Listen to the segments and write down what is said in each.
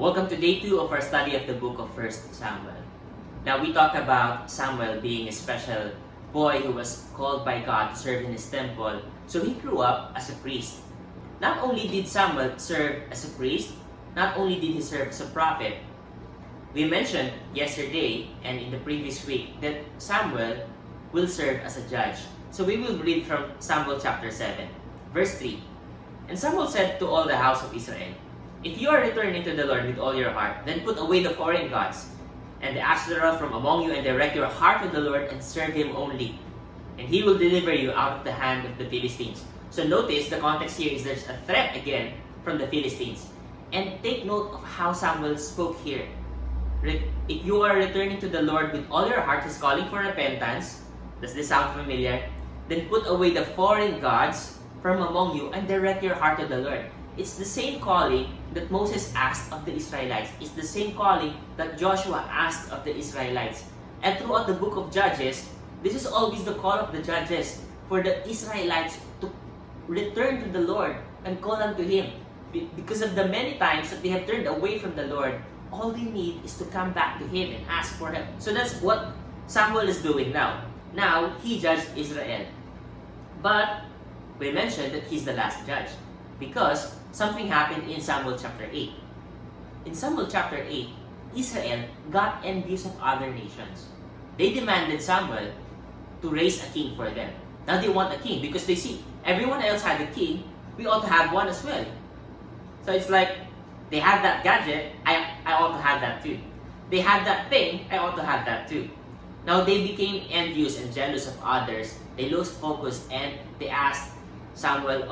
Welcome to day 2 of our study of the book of 1 Samuel. Now we talked about Samuel being a special boy who was called by God to serve in his temple, so he grew up as a priest. Not only did Samuel serve as a priest, not only did he serve as a prophet, we mentioned yesterday and in the previous week that Samuel will serve as a judge. So we will read from Samuel chapter 7, verse 3. And Samuel said to all the house of Israel, "If you are returning to the Lord with all your heart, then put away the foreign gods and the Ashtoreth from among you, and direct your heart to the Lord and serve Him only. And He will deliver you out of the hand of the Philistines." So notice the context here is there's a threat again from the Philistines. And take note of how Samuel spoke here. If you are returning to the Lord with all your heart, He's calling for repentance. Does this sound familiar? Then put away the foreign gods from among you and direct your heart to the Lord. It's the same calling that Moses asked of the Israelites. It's the same calling that Joshua asked of the Israelites. And throughout the book of Judges, this is always the call of the judges for the Israelites to return to the Lord and call unto Him. Because of the many times that they have turned away from the Lord, all they need is to come back to Him and ask for Him. So that's what Samuel is doing now. Now, he judged Israel. But we mentioned that he's the last judge because something happened in Samuel chapter 8. In Samuel chapter 8, Israel got envious of other nations. They demanded Samuel to raise a king for them. Now they want a king because they see everyone else had a king, we ought to have one as well. So it's like, they have that gadget, I ought to have that too. They have that thing, I ought to have that too. Now they became envious and jealous of others. They lost focus and they asked Samuel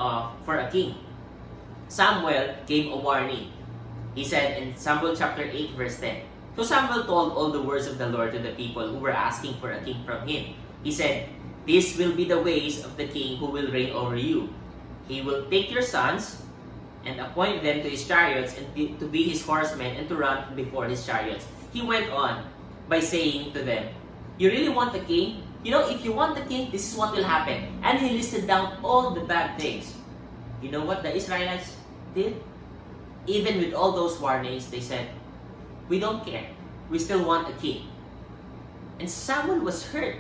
for a king. Samuel gave a warning. He said in Samuel chapter 8 verse 10, "So Samuel told all the words of the Lord to the people who were asking for a king from him. He said, 'This will be the ways of the king who will reign over you. He will take your sons and appoint them to his chariots and to be his horsemen and to run before his chariots.'" He went on by saying to them, "You really want the king? You know, if you want the king, this is what will happen." And he listed down all the bad things. You know what the Israelites did? Even with all those warnings, they said, "We don't care. We still want a king." And Samuel was hurt.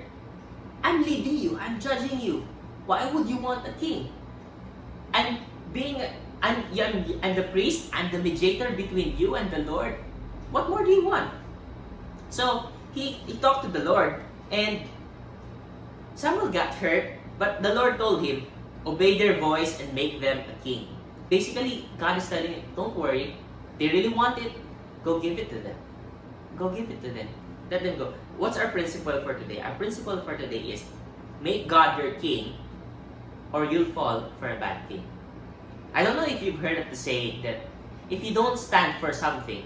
"I'm leading you. I'm judging you. Why would you want a king? I'm the priest. I'm the mediator between you and the Lord. What more do you want?" So he talked to the Lord, and Samuel got hurt, but the Lord told him, "Obey their voice and make them a king." Basically, God is telling him, don't worry. They really want it. Go give it to them. Go give it to them. Let them go. What's our principle for today? Our principle for today is, make God your king or you'll fall for a bad king. I don't know if you've heard of the saying that if you don't stand for something,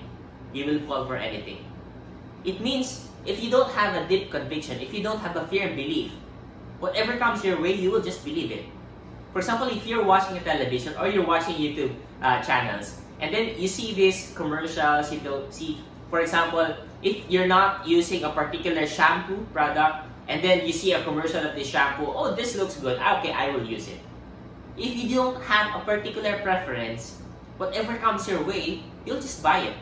you will fall for anything. It means if you don't have a deep conviction, if you don't have a firm belief, whatever comes your way, you will just believe it. For example, if you're watching a television or you're watching YouTube channels, and then you see these commercials, you don't see, for example, if you're not using a particular shampoo product, and then you see a commercial of this shampoo, oh, this looks good, okay, I will use it. If you don't have a particular preference, whatever comes your way, you'll just buy it.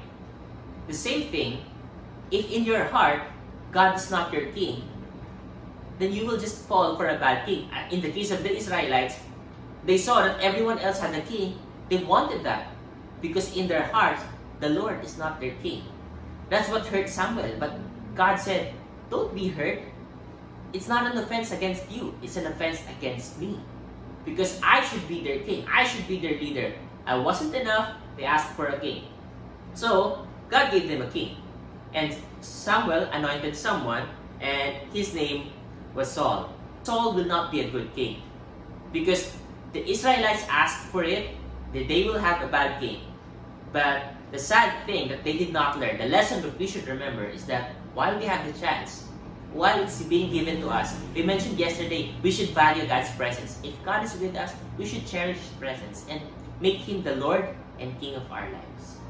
The same thing, if in your heart, God is not your king, then you will just fall for a bad king. In the case of the Israelites, they saw that everyone else had a king. They wanted that because in their hearts, the Lord is not their king. That's what hurt Samuel. But God said, don't be hurt. It's not an offense against you. It's an offense against me. Because I should be their king. I should be their leader. I wasn't enough. They asked for a king. So, God gave them a king. And Samuel anointed someone, and his name was Saul. Saul will not be a good king. Because the Israelites asked for it, that they will have a bad king. But the sad thing that they did not learn, the lesson that we should remember is that while we have the chance, while it's being given to us, we mentioned yesterday, we should value God's presence. If God is with us, we should cherish His presence and make Him the Lord and King of our lives.